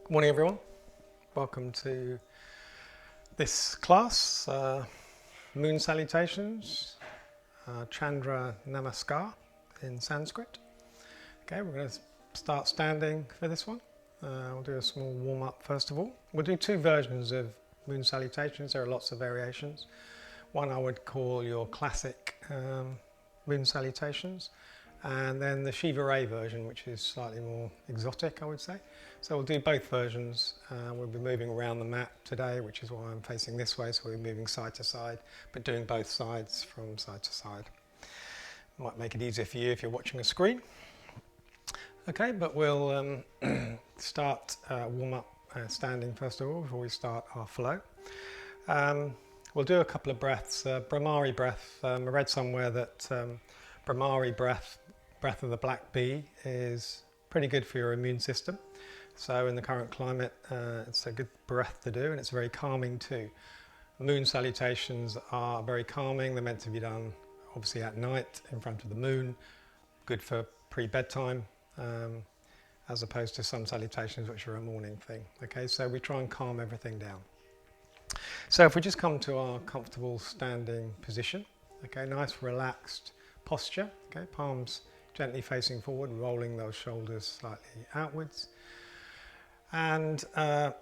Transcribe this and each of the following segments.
Good morning, everyone. Welcome to this class, Moon Salutations, Chandra Namaskar in Sanskrit. Okay, we're going to start standing for this one. We'll do a small warm-up first of all. We'll do two versions of Moon Salutations. There are lots of variations. One I would call your classic Moon Salutations, and then the Shiva Ray version, which is slightly more exotic, I would say. So we'll do both versions. We'll be moving around the mat today, which is why I'm facing this way, so we'll be moving side to side, but doing both sides from side to side. Might make it easier for you if you're watching a screen. Okay, but we'll start warm up standing first of all before we start our flow. We'll do a couple of breaths. Brahmari breath. I read somewhere that Brahmari breath of the black bee, is pretty good for your immune system. So in the current climate, it's a good breath to do, and it's very calming too. Moon salutations are very calming. They're meant to be done obviously at night in front of the moon. Good for pre-bedtime, as opposed to some salutations which are a morning thing. Okay, so we try and calm everything down. So if we just come to our comfortable standing position, okay, nice relaxed posture, okay, palms gently facing forward, rolling those shoulders slightly outwards. And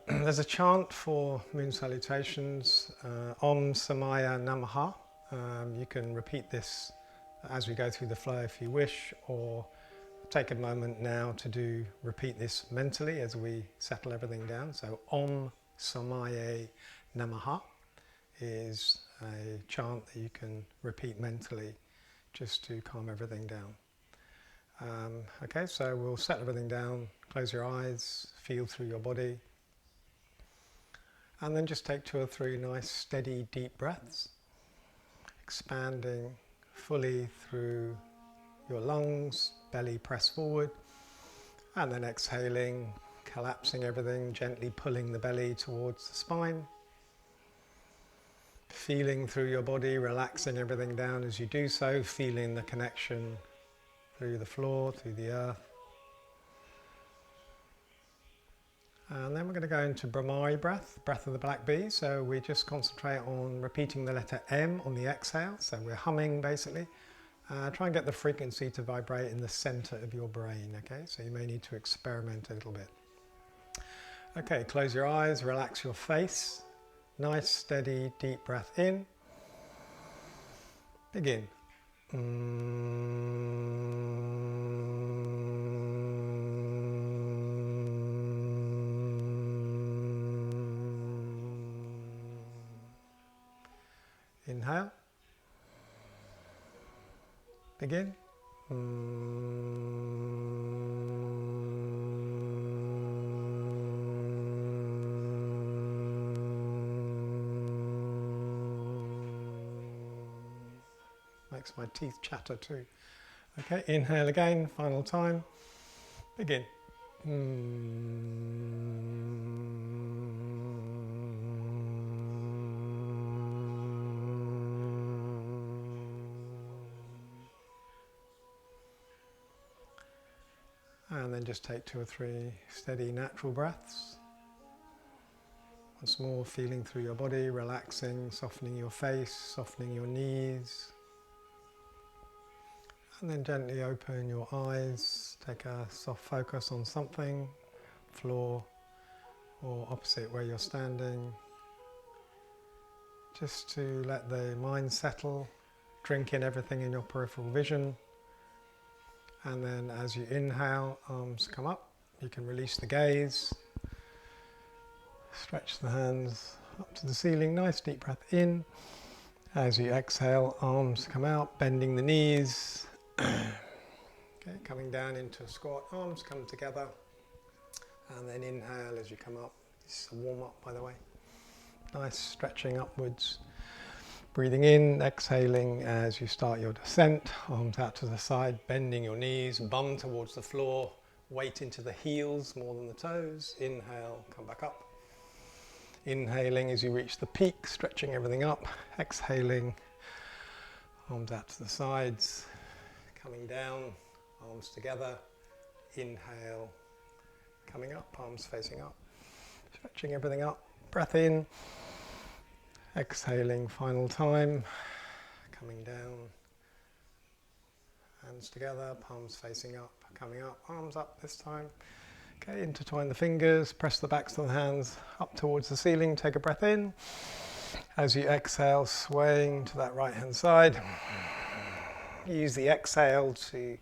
there's a chant for Moon Salutations, Om Samaya Namaha. You can repeat this as we go through the flow if you wish, or take a moment now to repeat this mentally as we settle everything down. So Om Samaya Namaha is a chant that you can repeat mentally just to calm everything down. Okay, so we'll set everything down, close your eyes, feel through your body, and then just take 2 or 3 nice steady deep breaths, expanding fully through your lungs, belly press forward, and then exhaling, collapsing everything, gently pulling the belly towards the spine, feeling through your body, relaxing everything down as you do so, feeling the connection through the floor, through the earth. And then we're going to go into Brahmari breath, breath of the black bee. So we just concentrate on repeating the letter M on the exhale. So we're humming basically. Try and get the frequency to vibrate in the center of your brain, okay? So you may need to experiment a little bit. Okay, close your eyes, relax your face. Nice, steady, deep breath in. Begin. Inhale. Begin. Makes my teeth chatter too. Okay, inhale again, final time. Begin. And then just take 2 or 3 steady natural breaths. Once more, feeling through your body, relaxing, softening your face, softening your knees. And then gently open your eyes, take a soft focus on something, floor or opposite where you're standing. Just to let the mind settle, drink in everything in your peripheral vision. And then as you inhale, arms come up, you can release the gaze, stretch the hands up to the ceiling, nice deep breath in. As you exhale, arms come out, bending the knees. Okay, coming down into a squat, arms come together, and then inhale as you come up. This is a warm up, by the way. Nice stretching upwards. Breathing in, exhaling as you start your descent, arms out to the side, bending your knees, bum towards the floor, weight into the heels more than the toes. Inhale, come back up. Inhaling as you reach the peak, stretching everything up. Exhaling, arms out to the sides, coming down, arms together. Inhale, coming up, palms facing up. Stretching everything up. Breath in. Exhaling final time. Coming down. Hands together, palms facing up, coming up, arms up this time. Okay, intertwine the fingers, press the backs of the hands up towards the ceiling, take a breath in. As you exhale, swaying to that right hand side. Use the exhale to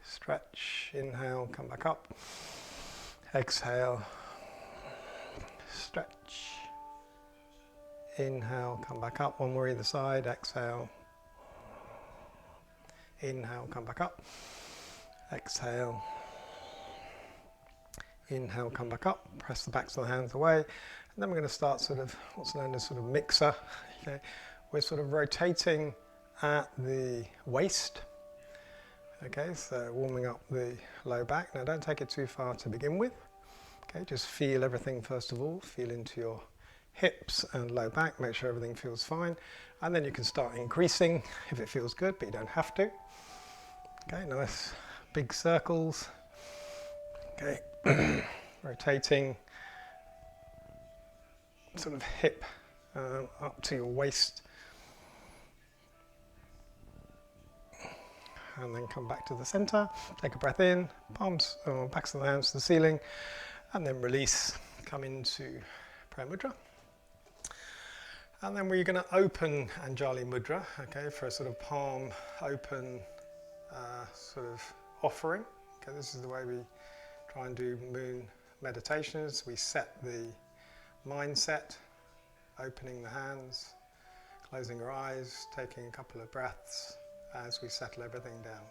stretch, inhale, come back up. Exhale, stretch. Inhale, come back up, one more either side, exhale. Inhale, come back up. Exhale. Inhale, come back up. Press the backs of the hands away. And then we're going to start sort of what's known as sort of mixer. Okay. We're sort of rotating at the waist. Okay, so warming up the low back. Now don't take it too far to begin with. Okay, just feel everything first of all. Feel into your hips and low back. Make sure everything feels fine. And then you can start increasing if it feels good, but you don't have to. Okay, nice big circles. Okay, rotating sort of hip up to your waist. And then come back to the center. Take a breath in, palms or backs of the hands to the ceiling, and then release. Come into Prayer Mudra. And then we're going to open Anjali Mudra, okay, for a sort of palm open sort of offering. Okay, this is the way we try and do moon meditations. We set the mindset, opening the hands, closing our eyes, taking a couple of breaths as we settle everything down.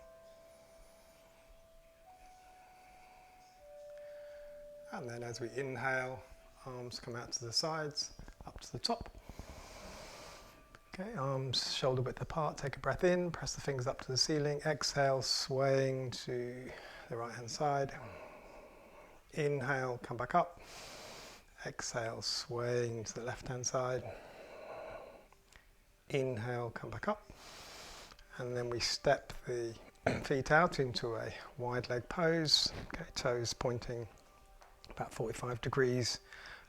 And then as we inhale, arms come out to the sides, up to the top. Okay, arms shoulder width apart, take a breath in, press the fingers up to the ceiling, exhale, swaying to the right hand side. Inhale, come back up. Exhale, swaying to the left hand side. Inhale, come back up. And then we step the feet out into a wide leg pose. Okay, toes pointing about 45 degrees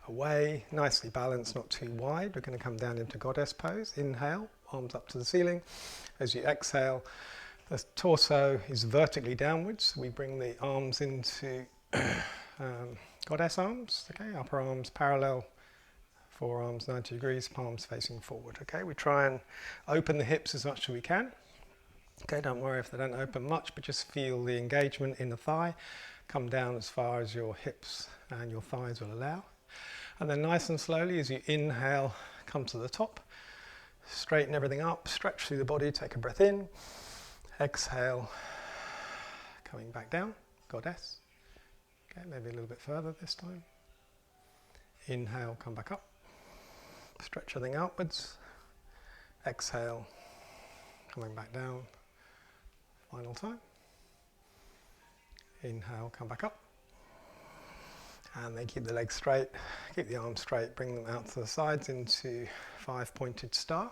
away, nicely balanced, not too wide. We're going to come down into goddess pose. Inhale, arms up to the ceiling. As you exhale, the torso is vertically downwards. We bring the arms into goddess arms. Okay, upper arms parallel, forearms 90 degrees, palms facing forward. Okay, we try and open the hips as much as we can. Okay, don't worry if they don't open much, but just feel the engagement in the thigh. Come down as far as your hips and your thighs will allow. And then nice and slowly as you inhale, come to the top. Straighten everything up, stretch through the body, take a breath in. Exhale, coming back down, goddess. Okay, maybe a little bit further this time. Inhale, come back up. Stretch everything outwards. Exhale, coming back down. Final time. Inhale, come back up. And then keep the legs straight, keep the arms straight, bring them out to the sides into 5-pointed star.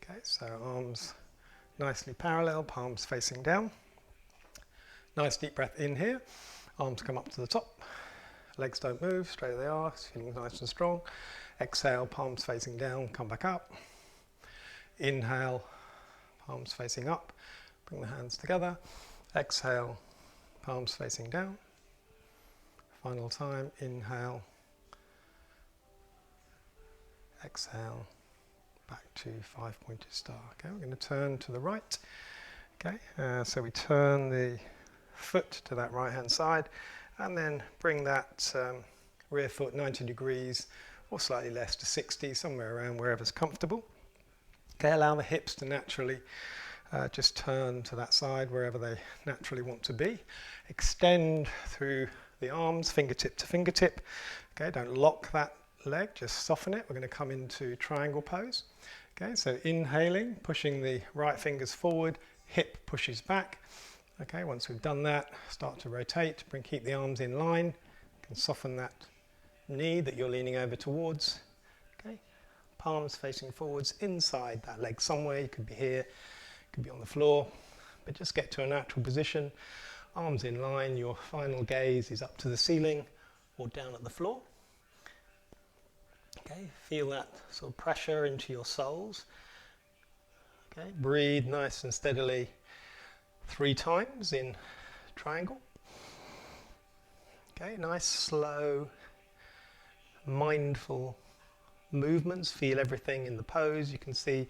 Okay, so arms nicely parallel, palms facing down. Nice deep breath in here. Arms come up to the top. Legs don't move, straight they are, feeling nice and strong. Exhale, palms facing down, come back up. Inhale, palms facing up. Bring the hands together. Exhale, palms facing down. Final time, inhale, exhale, back to 5-pointed star. Okay, we're going to turn to the right. Okay, so we turn the foot to that right hand side and then bring that rear foot 90 degrees or slightly less to 60, somewhere around wherever's comfortable. Okay, allow the hips to naturally just turn to that side wherever they naturally want to be. Extend through the arms, fingertip to fingertip. Okay, don't lock that leg, just soften it. We're going to come into triangle pose. Okay, so inhaling, pushing the right fingers forward, hip pushes back. Okay, once we've done that, start to rotate, keep the arms in line. You can soften that knee that you're leaning over towards. Okay, palms facing forwards, inside that leg somewhere. You could be here, you could be on the floor, but just get to a natural position. Arms in line, your final gaze is up to the ceiling or down at the floor. Okay, feel that sort of pressure into your soles. Okay, breathe nice and steadily 3 times in triangle. Okay, nice, slow, mindful movements. Feel everything in the pose. You can see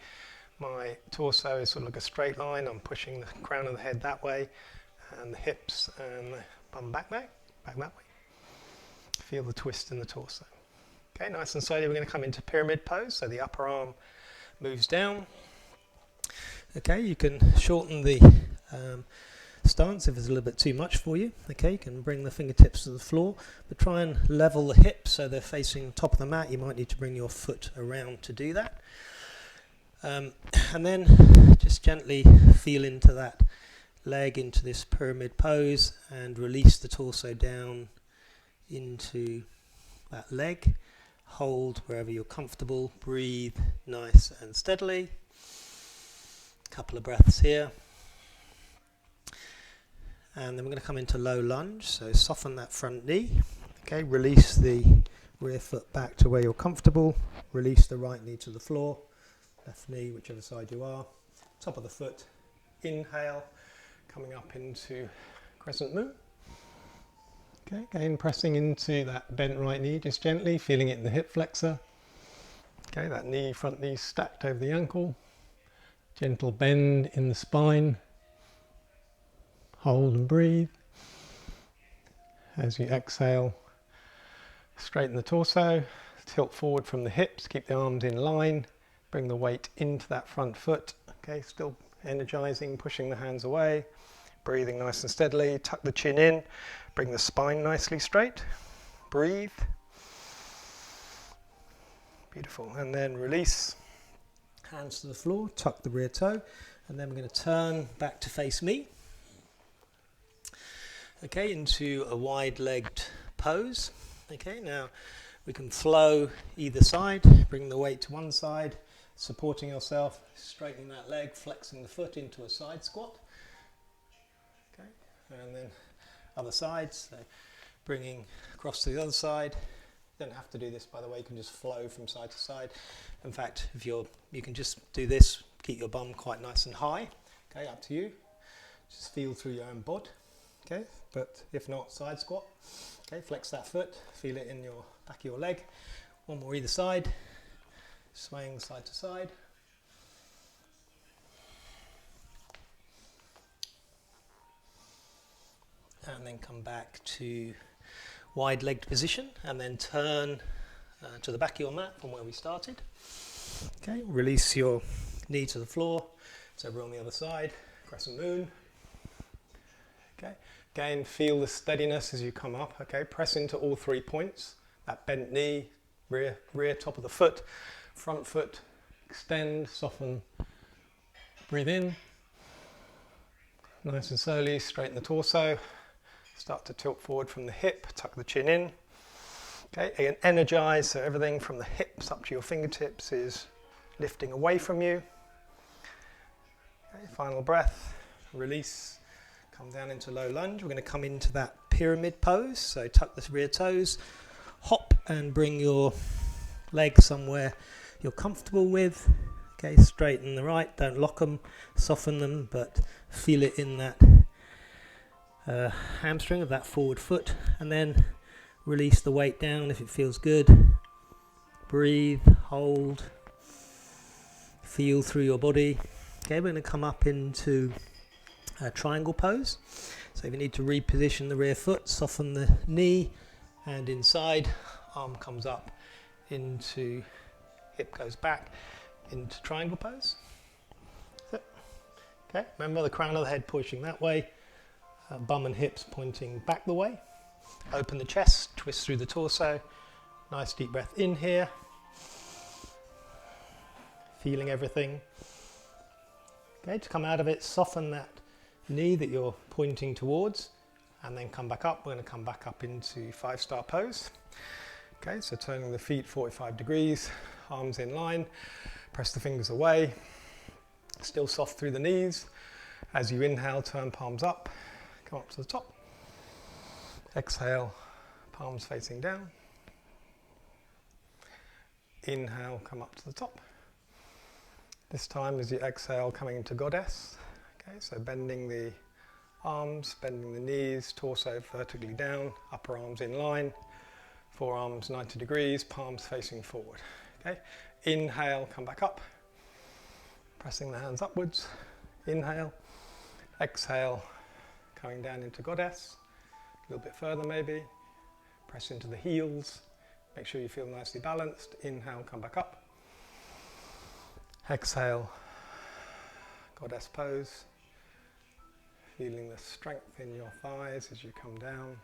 my torso is sort of like a straight line. I'm pushing the crown of the head that way, and the hips and the bum back that way. Feel the twist in the torso. Okay, nice and slowly we're going to come into pyramid pose. So the upper arm moves down. Okay, you can shorten the stance if it's a little bit too much for you. Okay, you can bring the fingertips to the floor, but try and level the hips so they're facing the top of the mat. You might need to bring your foot around to do that. And then just gently feel into that leg, into this pyramid pose, and release the torso down into that leg. Hold wherever you're comfortable. Breathe nice and steadily. A couple of breaths here. And then we're going to come into low lunge, so soften that front knee. Okay, release the rear foot back to where you're comfortable. Release the right knee to the floor, left knee, whichever side you are. Top of the foot, inhale, coming up into crescent moon. Okay, again pressing into that bent right knee, just gently, feeling it in the hip flexor. Okay, that knee, front knee stacked over the ankle. Gentle bend in the spine. Hold and breathe. As you exhale, straighten the torso, tilt forward from the hips, keep the arms in line, bring the weight into that front foot. Okay, still energizing, pushing the hands away, breathing nice and steadily, tuck the chin in, bring the spine nicely straight, breathe. Beautiful, and then release, hands to the floor, tuck the rear toe, and then we're going to turn back to face me. Okay, into a wide-legged pose. Okay, now we can flow either side, bring the weight to one side, supporting yourself, straightening that leg, flexing the foot into a side squat. Okay, and then other side, so bringing across to the other side. You don't have to do this, by the way, you can just flow from side to side. In fact, if you can just do this, keep your bum quite nice and high. Okay, up to you. Just feel through your own bod. Okay, but if not, side squat. Okay, flex that foot, feel it in your back of your leg. One more either side, swaying side to side. And then come back to wide-legged position, and then turn to the back of your mat from where we started. Okay, release your knee to the floor. So we're on the other side, crescent moon. Okay, again, feel the steadiness as you come up. Okay, press into all 3 points. That bent knee, rear top of the foot, front foot, extend, soften, breathe in. Nice and slowly, straighten the torso. Start to tilt forward from the hip, tuck the chin in. Okay, again, energize, so everything from the hips up to your fingertips is lifting away from you. Okay, final breath, release. Come down into low lunge. We're going to come into that pyramid pose. So tuck the rear toes, hop and bring your legs somewhere you're comfortable with. Okay, straighten the right, don't lock them, soften them, but feel it in that hamstring of that forward foot, and then release the weight down if it feels good. Breathe, hold, feel through your body. Okay, we're going to come up into a triangle pose. So if you need to reposition the rear foot, soften the knee, hand inside, arm comes up into, hip goes back into triangle pose. Okay, remember the crown of the head pushing that way, bum and hips pointing back the way. Open the chest, twist through the torso. Nice deep breath in here. Feeling everything. Okay, to come out of it, soften that knee that you're pointing towards, and then come back up. We're going to come back up into 5-star pose. Okay, so turning the feet 45 degrees, arms in line, press the fingers away, still soft through the knees. As you inhale, turn palms up, come up to the top. Exhale, palms facing down. Inhale, come up to the top. This time as you exhale, coming into goddess. Okay, so bending the arms, bending the knees, torso vertically down, upper arms in line, forearms 90 degrees, palms facing forward. Okay, inhale, come back up, pressing the hands upwards. Inhale, exhale, coming down into goddess, a little bit further maybe, press into the heels, make sure you feel nicely balanced. Inhale, come back up, exhale, goddess pose, feeling the strength in your thighs as you come down.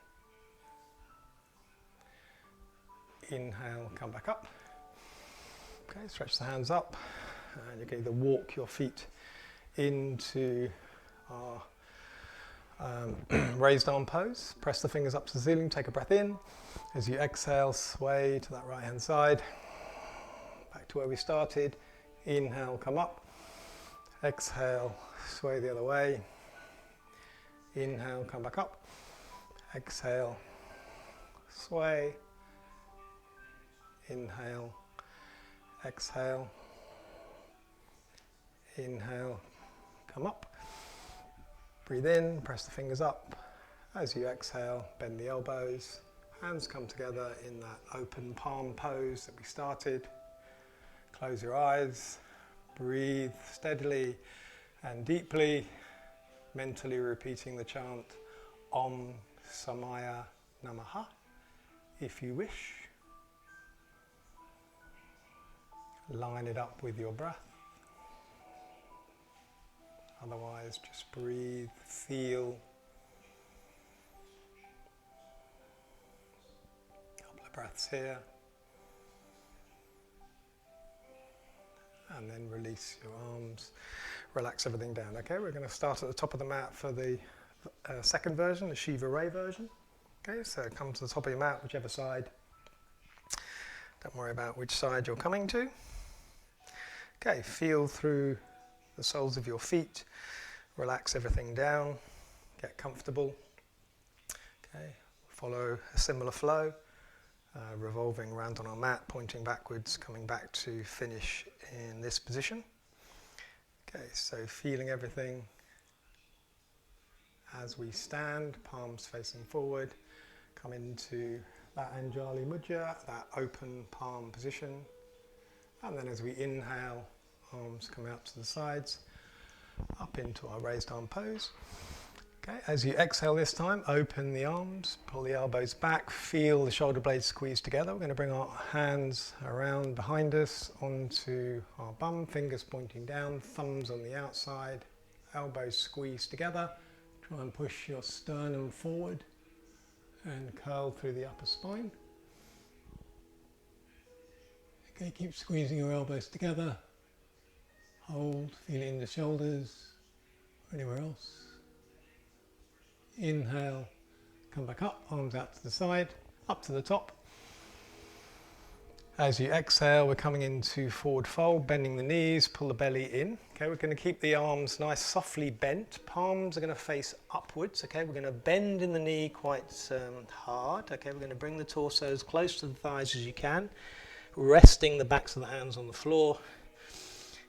Inhale, come back up. Okay, stretch the hands up, and you can either walk your feet into our raised arm pose. Press the fingers up to the ceiling, take a breath in. As you exhale, sway to that right hand side. Back to where we started. Inhale, come up. Exhale, sway the other way. Inhale, come back up. Exhale, sway. Inhale, exhale. Inhale, come up. Breathe in, press the fingers up. As you exhale, bend the elbows. Hands come together in that open palm pose that we started. Close your eyes. Breathe steadily and deeply, mentally repeating the chant Om Samaya Namaha, if you wish. Line it up with your breath. Otherwise, just breathe, feel. Couple of breaths here. And then release your arms. Relax everything down. Okay, we're going to start at the top of the mat for the second version, the Shiva Ray version. Okay, so come to the top of your mat, whichever side. Don't worry about which side you're coming to. Okay, feel through the soles of your feet, relax everything down, get comfortable. Okay, follow a similar flow, revolving around on our mat, pointing backwards, coming back to finish in this position. Okay, so feeling everything as we stand, palms facing forward, come into that Anjali Mudra, that open palm position. And then as we inhale, arms come out to the sides, up into our raised arm pose. Okay, as you exhale this time, open the arms, pull the elbows back, feel the shoulder blades squeeze together. We're going to bring our hands around behind us onto our bum, fingers pointing down, thumbs on the outside, elbows squeeze together. Try and push your sternum forward and curl through the upper spine. Okay, keep squeezing your elbows together. Hold, feel it in the shoulders or anywhere else. Inhale, come back up, arms out to the side, up to the top. As you exhale, we're coming into forward fold, bending the knees, pull the belly in. Okay, we're going to keep the arms nice, softly bent. Palms are going to face upwards. Okay, we're going to bend in the knee quite hard. Okay, we're going to bring the torso as close to the thighs as you can, resting the backs of the hands on the floor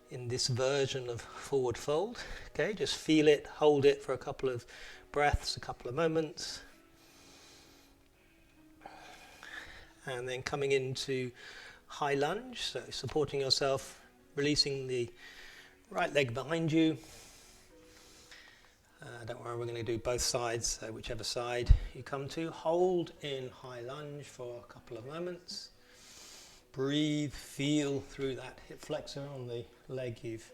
in this version of forward fold. Okay, just feel it, hold it for a couple of breaths, a couple of moments. And then coming into high lunge, so supporting yourself, releasing the right leg behind you. Don't worry, we're going to do both sides, so whichever side you come to. Hold in high lunge for a couple of moments. Breathe, feel through that hip flexor on the leg you've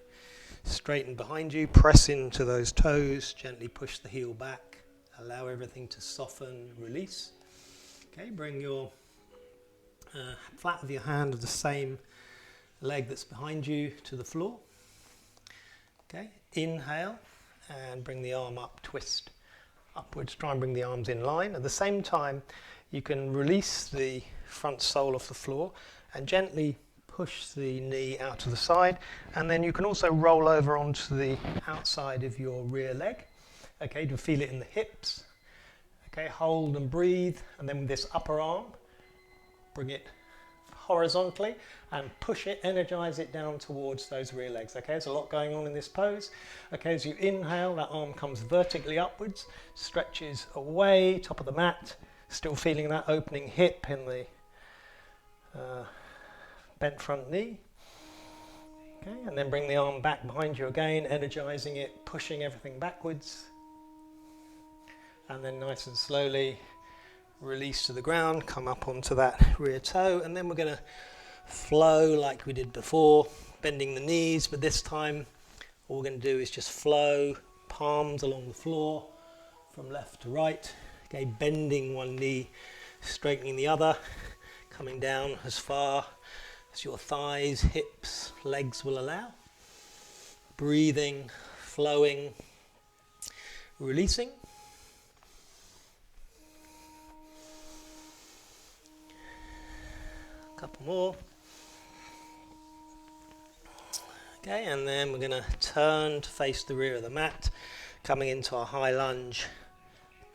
straightened behind you. Press into those toes, gently push the heel back. Allow everything to soften, release. Okay, bring your flat of your hand of the same leg that's behind you to the floor. Okay, inhale and bring the arm up, twist upwards. Try and bring the arms in line. At the same time, you can release the front sole off the floor and gently push the knee out to the side, and then you can also roll over onto the outside of your rear leg. Okay, to feel it in the hips. Okay, hold and breathe, and then with this upper arm, bring it horizontally and push it, energize it down towards those rear legs. Okay, there's a lot going on in this pose. Okay, as you inhale, that arm comes vertically upwards, stretches away, top of the mat, still feeling that opening hip in the bent front knee. Okay, and then bring the arm back behind you again, energizing it, pushing everything backwards. And then nice and slowly release to the ground, come up onto that rear toe, and then we're going to flow like we did before, bending the knees, but this time all we're going to do is just flow, palms along the floor from left to right. Okay, bending one knee, straightening the other, coming down as far as your thighs, hips, legs will allow. Breathing, flowing, releasing. Couple more. Okay, and then we're going to turn to face the rear of the mat, coming into our high lunge,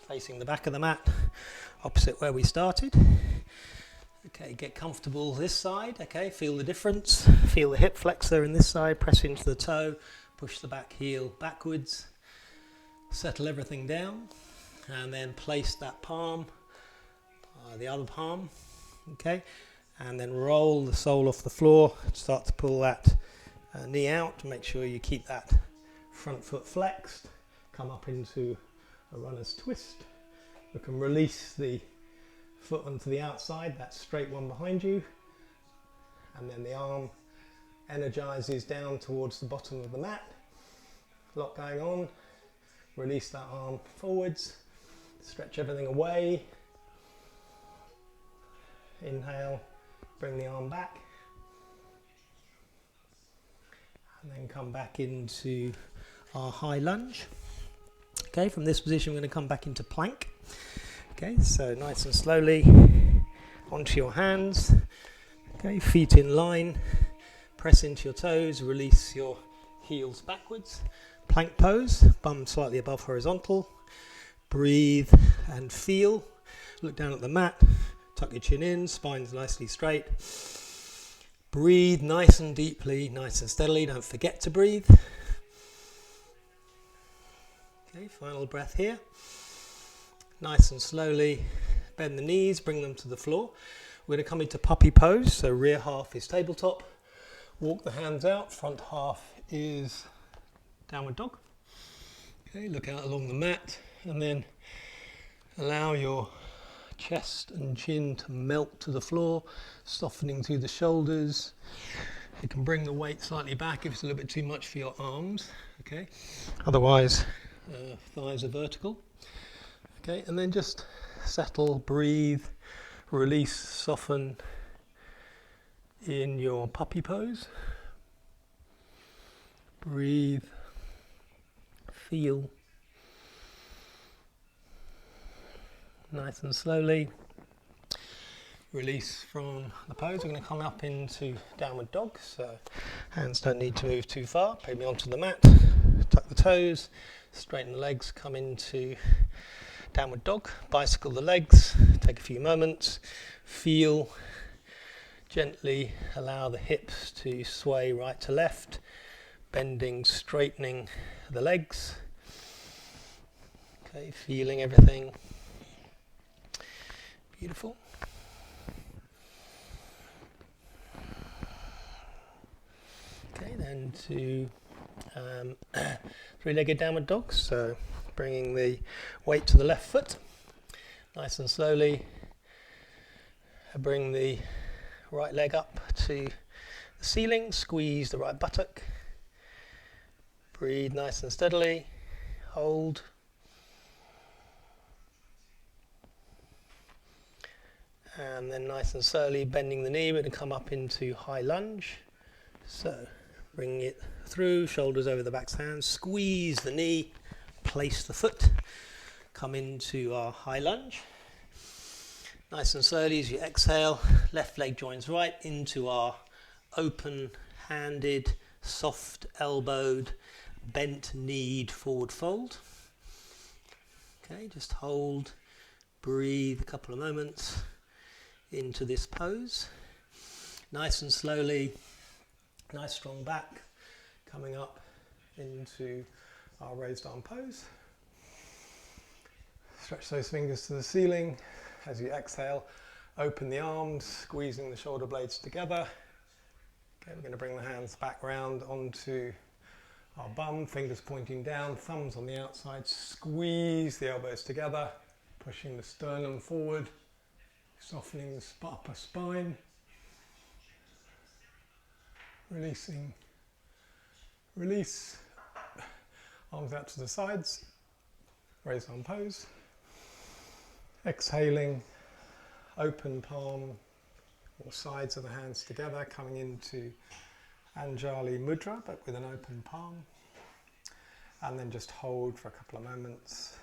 facing the back of the mat, opposite where we started. Okay, get comfortable this side. Okay, feel the difference. Feel the hip flexor in this side, press into the toe, push the back heel backwards, settle everything down, and then place that palm, the other palm, okay, and then roll the sole off the floor. Start to pull that knee out to make sure you keep that front foot flexed. Come up into a runner's twist. You can release the foot onto the outside, that straight one behind you, and then the arm energizes down towards the bottom of the mat. A lot going on. Release that arm forwards, stretch everything away. Inhale, bring the arm back, and then come back into our high lunge. Okay, from this position we're going to come back into plank. Okay, so nice and slowly onto your hands. Okay, feet in line, press into your toes, release your heels backwards. Plank pose, bum slightly above horizontal. Breathe and feel. Look down at the mat, tuck your chin in, spine's nicely straight. Breathe nice and deeply, nice and steadily, don't forget to breathe. Okay, final breath here. Nice and slowly bend the knees, bring them to the floor. We're going to come into puppy pose, so rear half is tabletop. Walk the hands out, front half is downward dog. Okay, look out along the mat and then allow your chest and chin to melt to the floor, softening through the shoulders. You can bring the weight slightly back if it's a little bit too much for your arms. Okay, otherwise thighs are vertical. Okay, and then just settle, breathe, release, soften in your puppy pose. Breathe, feel, nice and slowly. Release from the pose. We're going to come up into downward dog, so hands don't need to move too far. Bring me onto the mat, tuck the toes, straighten the legs, come into downward dog, bicycle the legs, take a few moments, feel, gently allow the hips to sway right to left, bending, straightening the legs. Okay, feeling everything. Beautiful. Okay, then to three-legged downward dog, so bringing the weight to the left foot, nice and slowly. Bring the right leg up to the ceiling, squeeze the right buttock. Breathe nice and steadily, hold. And then nice and slowly bending the knee, we're going to come up into high lunge. So bring it through, shoulders over the back's hands, squeeze the knee, place the foot, come into our high lunge. Nice and slowly as you exhale, left leg joins right into our open-handed, soft-elbowed, bent-kneed forward fold. Okay, just hold, breathe a couple of moments into this pose. nice and slowly, nice strong back, coming up into our raised arm pose. Stretch those fingers to the ceiling. As you exhale, open the arms, squeezing the shoulder blades together. Okay, we're going to bring the hands back round onto our bum, fingers pointing down, thumbs on the outside, squeeze the elbows together, pushing the sternum forward, softening the upper spine, releasing, release, arms out to the sides, raised arm pose, exhaling, open palm or sides of the hands together, coming into Anjali Mudra, but with an open palm, and then just hold for a couple of moments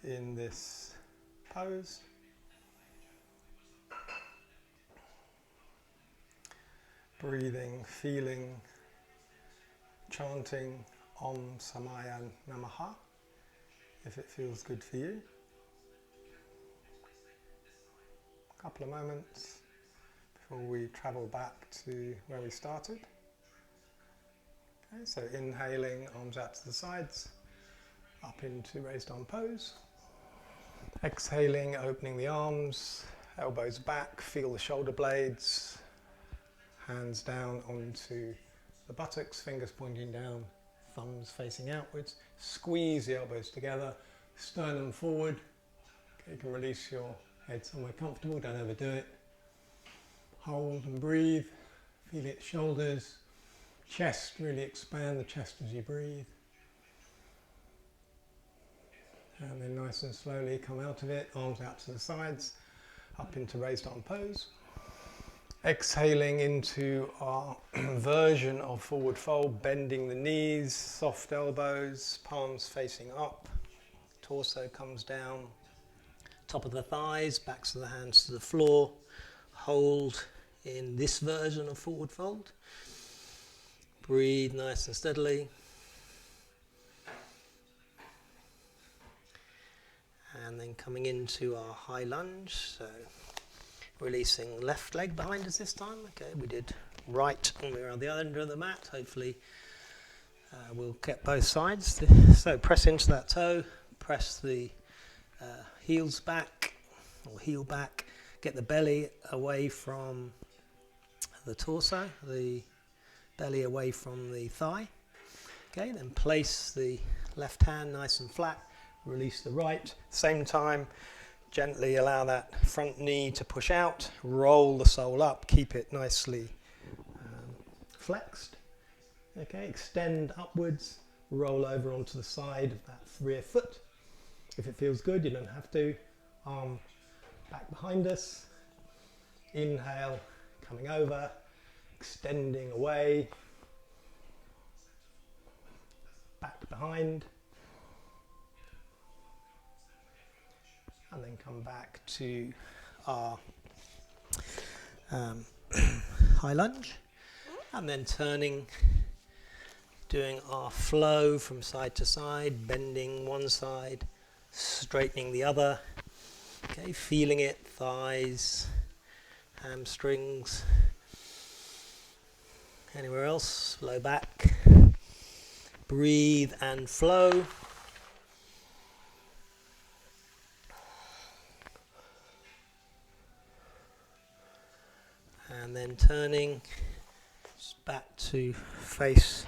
in this pose. Breathing, feeling, chanting Om Samaya Namaha, if it feels good for you. A couple of moments before we travel back to where we started. Okay, so inhaling, arms out to the sides, up into raised arm pose. Exhaling, opening the arms, elbows back, feel the shoulder blades, hands down onto the buttocks, fingers pointing down, thumbs facing outwards. Squeeze the elbows together, sternum forward. Okay, you can release your head somewhere comfortable, don't overdo it. Hold and breathe, feel it, shoulders, chest, really expand the chest as you breathe. And then nice and slowly come out of it, arms out to the sides, up into raised arm pose. Exhaling into our version of forward fold, bending the knees, soft elbows, palms facing up, torso comes down, top of the thighs, backs of the hands to the floor. Hold in this version of forward fold. Breathe nice and steadily. And then coming into our high lunge, so releasing left leg behind us this time. Okay, we did right when we were on the other end of the mat. Hopefully we'll get both sides. So press into that toe, press the heels back or heel back, get the belly away from the torso, the belly away from the thigh. Okay, then place the left hand nice and flat, release the right. Same time, gently allow that front knee to push out, roll the sole up, keep it nicely flexed. Okay, extend upwards, roll over onto the side of that rear foot. If it feels good, you don't have to. Arm back behind us. Inhale, coming over, extending away, back behind. And then come back to our high lunge, and then turning, doing our flow from side to side, bending one side, straightening the other. Okay, feeling it, thighs, hamstrings, anywhere else, low back. Breathe and flow. And then turning back to face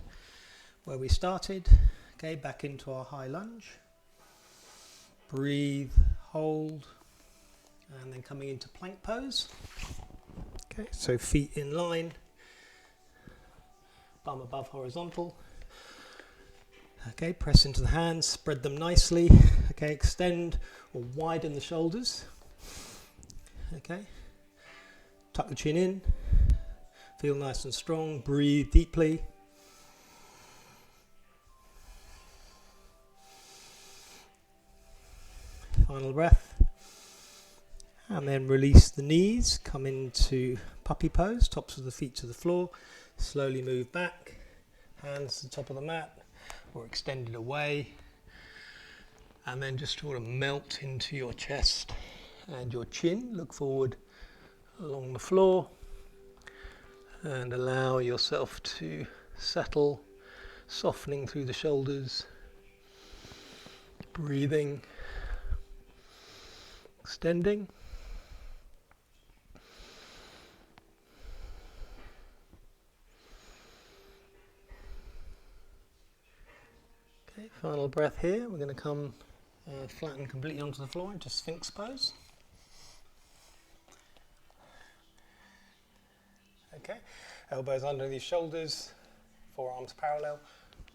where we started. Okay, back into our high lunge. Breathe, hold, and then coming into plank pose. Okay, so feet in line, bum above horizontal. Okay, press into the hands, spread them nicely. Okay, extend or widen the shoulders. Okay. Tuck the chin in, feel nice and strong, breathe deeply. Final breath. And then release the knees, come into puppy pose, tops of the feet to the floor. Slowly move back, hands to the top of the mat or extended away. And then just sort of melt into your chest and your chin. Look forward along the floor, And allow yourself to settle, softening through the shoulders, breathing, extending. Okay, final breath here. We're going to come flatten completely onto the floor into Sphinx pose. Okay, elbows underneath shoulders, forearms parallel,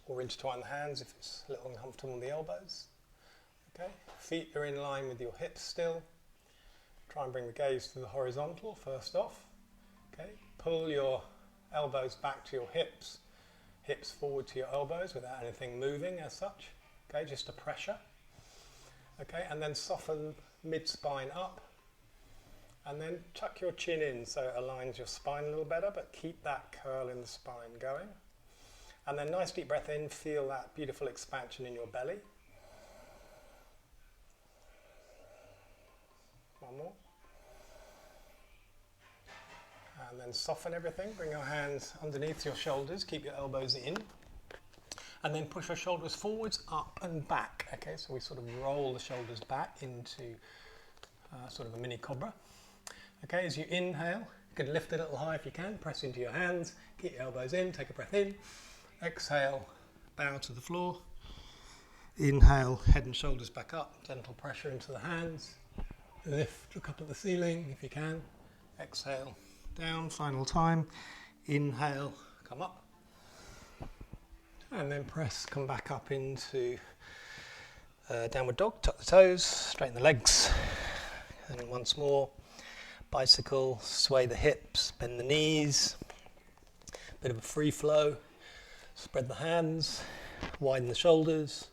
or intertwine the hands if it's a little uncomfortable on the elbows. Okay, feet are in line with your hips still. Try and bring the gaze to the horizontal first off. Okay, pull your elbows back to your hips, hips forward to your elbows without anything moving as such. Okay, just a pressure. Okay, and then soften mid-spine up. And then tuck your chin in so it aligns your spine a little better, but keep that curl in the spine going. And then nice deep breath in, feel that beautiful expansion in your belly. One more. And then soften everything, bring your hands underneath your shoulders, keep your elbows in. And then push your shoulders forwards, up and back. Okay, so we sort of roll the shoulders back into sort of a mini cobra. Okay, as you inhale, you can lift it a little high if you can, press into your hands, keep your elbows in, take a breath in. Exhale, bow to the floor. Inhale, head and shoulders back up, gentle pressure into the hands. Lift, look up at the ceiling if you can. Exhale, down, final time. Inhale, come up. And then press, come back up into downward dog, tuck the toes, straighten the legs. And then once more. Bicycle, sway the hips, bend the knees, bit of a free flow, spread the hands, widen the shoulders,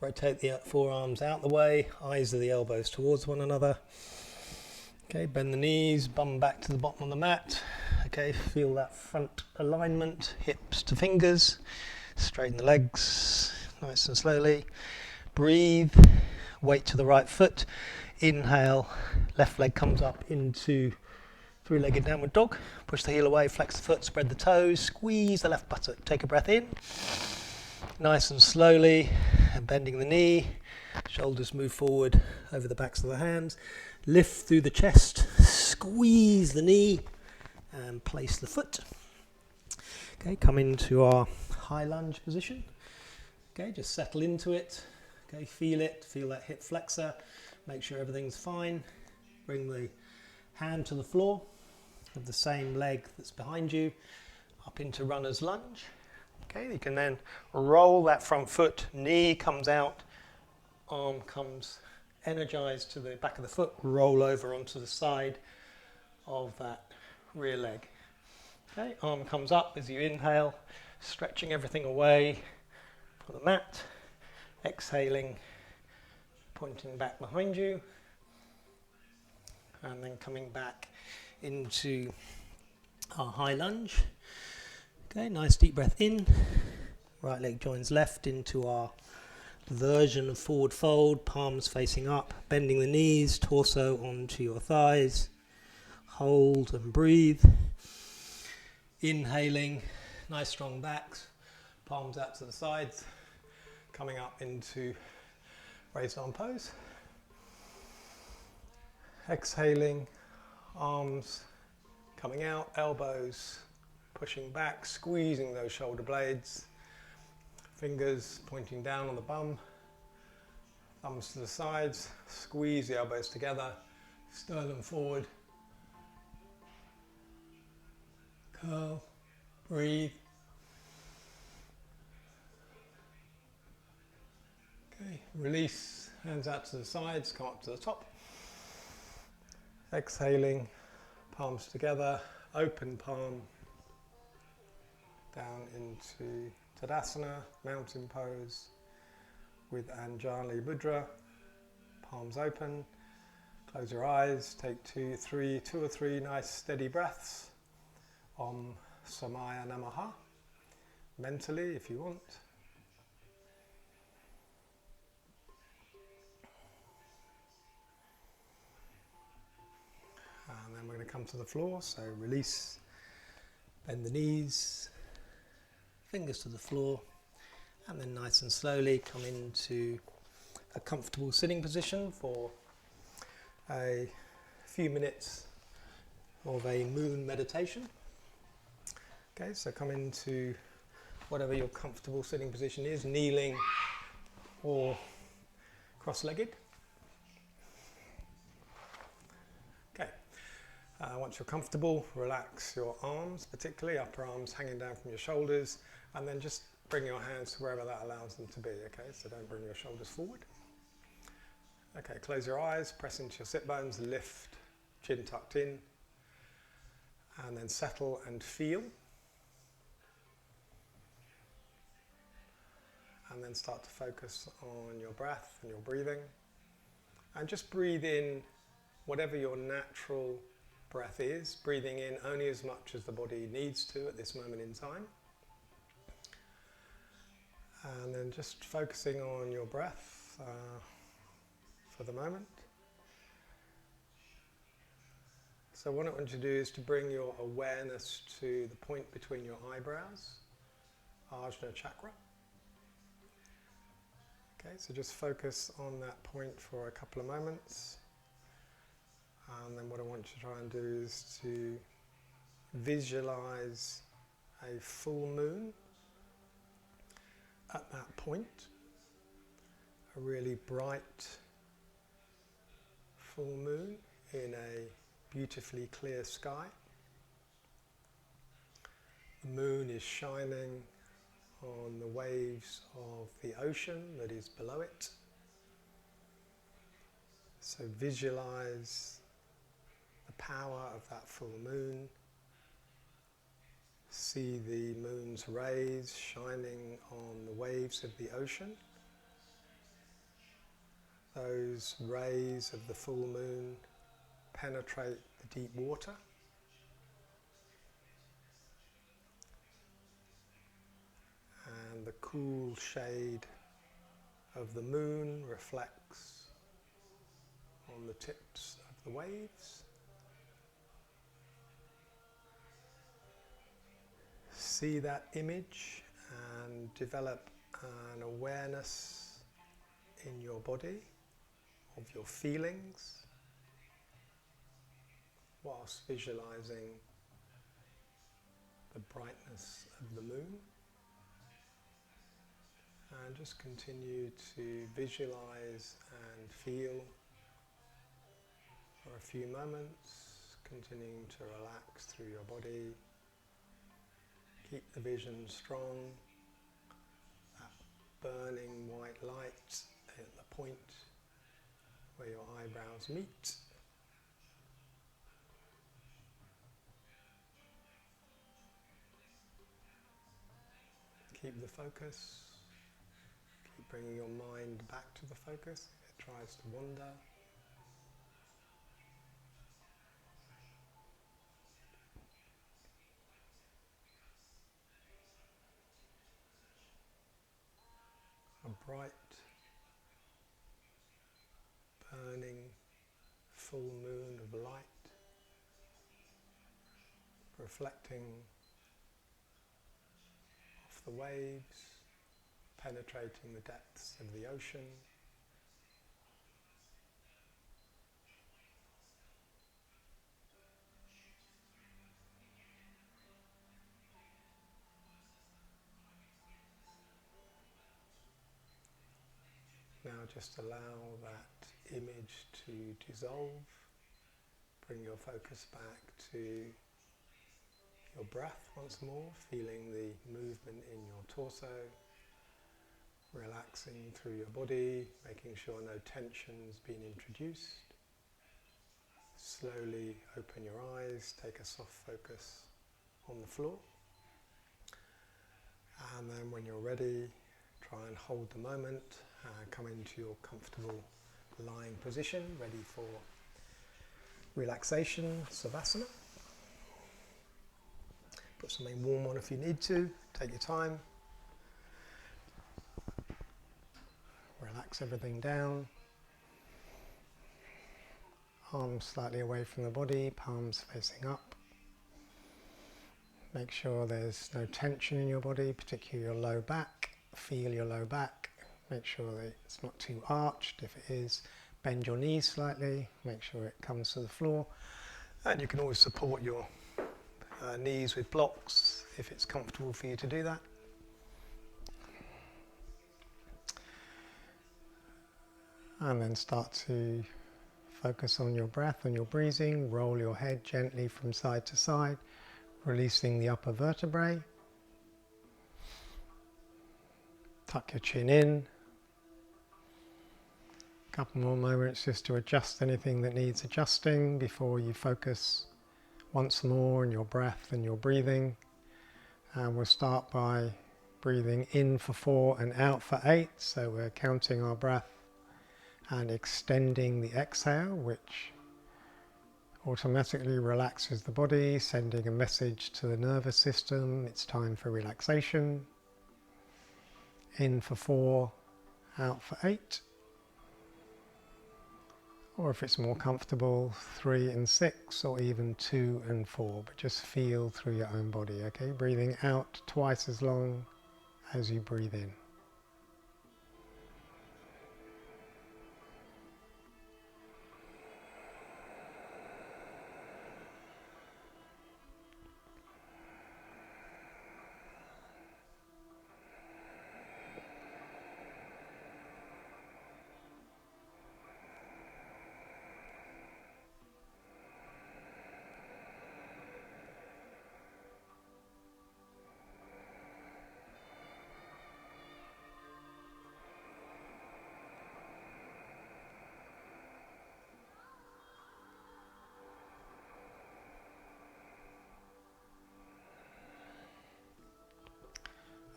rotate the forearms out the way, eyes of the elbows towards one another. Okay, bend the knees, bum back to the bottom of the mat. Okay, feel that front alignment, hips to fingers, straighten the legs, nice and slowly. Breathe, weight to the right foot. Inhale, left leg comes up into three-legged downward dog. Push the heel away, flex the foot, spread the toes, squeeze the left buttock. Take a breath in. Nice and slowly, and bending the knee. Shoulders move forward over the backs of the hands. Lift through the chest, squeeze the knee, and place the foot. Okay, come into our high lunge position. Okay, just settle into it. Okay, feel that hip flexor. Make sure everything's fine. Bring the hand to the floor of the same leg that's behind you, up into runner's lunge. Okay, you can then roll that front foot, knee comes out, arm comes energized to the back of the foot, roll over onto the side of that rear leg. Okay, arm comes up as you inhale, stretching everything away from the mat, exhaling, pointing back behind you, and then coming back into our high lunge. Okay, nice deep breath in, right leg joins left into our version of forward fold, palms facing up, bending the knees, torso onto your thighs, hold and breathe. Inhaling, nice strong backs, palms out to the sides, coming up into raised arm pose. Exhaling, arms coming out, elbows pushing back, squeezing those shoulder blades, fingers pointing down on the bum, thumbs to the sides, squeeze the elbows together, sternum forward, curl, breathe. Okay, release, hands out to the sides, come up to the top. Exhaling, palms together, open palm, down into Tadasana, mountain pose with Anjali Mudra, palms open, close your eyes, take two or three nice steady breaths. Om Samaya Namaha, mentally if you want. And then we're going to come to the floor, so release, Bend the knees, fingers to the floor, and then nice and slowly come into a comfortable sitting position for a few minutes of a moon meditation. Okay, so come into whatever your comfortable sitting position is, kneeling or cross-legged. Okay, once you're comfortable, relax your arms, particularly upper arms hanging down from your shoulders, and then just bring your hands to wherever that allows them to be. Okay, so don't bring your shoulders forward. Okay, close your eyes, press into your sit bones, lift, chin tucked in, and then settle and feel. And then start to focus on your breath and your breathing. And just breathe in whatever your natural breath is, breathing in only as much as the body needs to at this moment in time. And then just focusing on your breath for the moment. So what I want you to do is to bring your awareness to the point between your eyebrows, Ajna chakra. Okay, so just focus on that point for a couple of moments. And then what I want you to try and do is to visualize a full moon at that point. A really bright full moon in a beautifully clear sky. The moon is shining on the waves of the ocean that is below it. So visualize the power of that full moon. See the moon's rays shining on the waves of the ocean. Those rays of the full moon penetrate the deep water. And the cool shade of the moon reflects on the tips of the waves. See that image and develop an awareness in your body of your feelings whilst visualizing the brightness of the moon. And just continue to visualize and feel for a few moments, continuing to relax through your body. Keep the vision strong, that burning white light at the point where your eyebrows meet. Keep the focus. Keep bringing your mind back to the focus if it tries to wander. A bright, burning, full moon of light, reflecting off the waves, penetrating the depths of the ocean. Now just allow that image to dissolve. Bring your focus back to your breath once more, feeling the movement in your torso, relaxing through your body, making sure no tension's been introduced. Slowly open your eyes, take a soft focus on the floor. And then when you're ready, try and hold the moment, come into your comfortable lying position, ready for relaxation, Savasana. Put something warm on if you need to, take your time. Relax everything down. Arms slightly away from the body, palms facing up. Make sure there's no tension in your body, particularly your low back. Feel your low back. Make sure that it's not too arched. If it is, bend your knees slightly. Make sure it comes to the floor. And you can always support your knees with blocks if it's comfortable for you to do that. And then start to focus on your breath and your breathing. Roll your head gently from side to side, releasing the upper vertebrae. Tuck your chin in. A couple more moments just to adjust anything that needs adjusting before you focus once more on your breath and your breathing. And we'll start by breathing in for 4 and out for 8. So we're counting our breath and extending the exhale, which automatically relaxes the body, sending a message to the nervous system. It's time for relaxation. In for 4, out for 8. Or if it's more comfortable, 3 and 6, or even 2 and 4. But just feel through your own body, okay? Breathing out twice as long as you breathe in.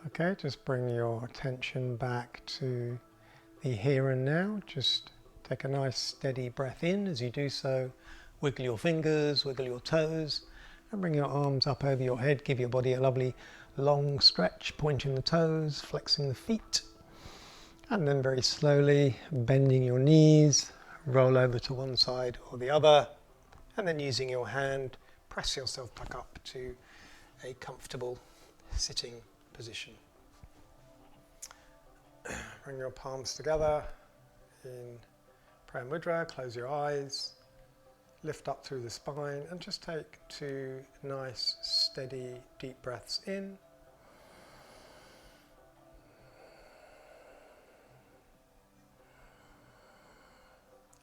Okay, just bring your attention back to the here and now. Just take a nice steady breath in. As you do so, wiggle your fingers, wiggle your toes, and bring your arms up over your head. Give your body a lovely long stretch, pointing the toes, flexing the feet. And then very slowly bending your knees, roll over to one side or the other. And then using your hand, press yourself back up to a comfortable sitting position. Bring your palms together in prayer mudra, close your eyes, lift up through the spine, and just take 2 nice, steady, deep breaths in.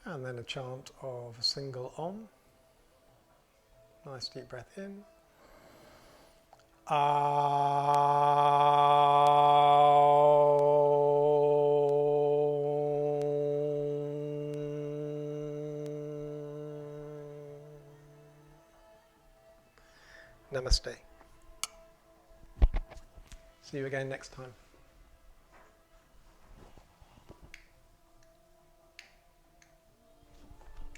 And then a chant of a single Om. Nice deep breath in. Namaste. See you again next time.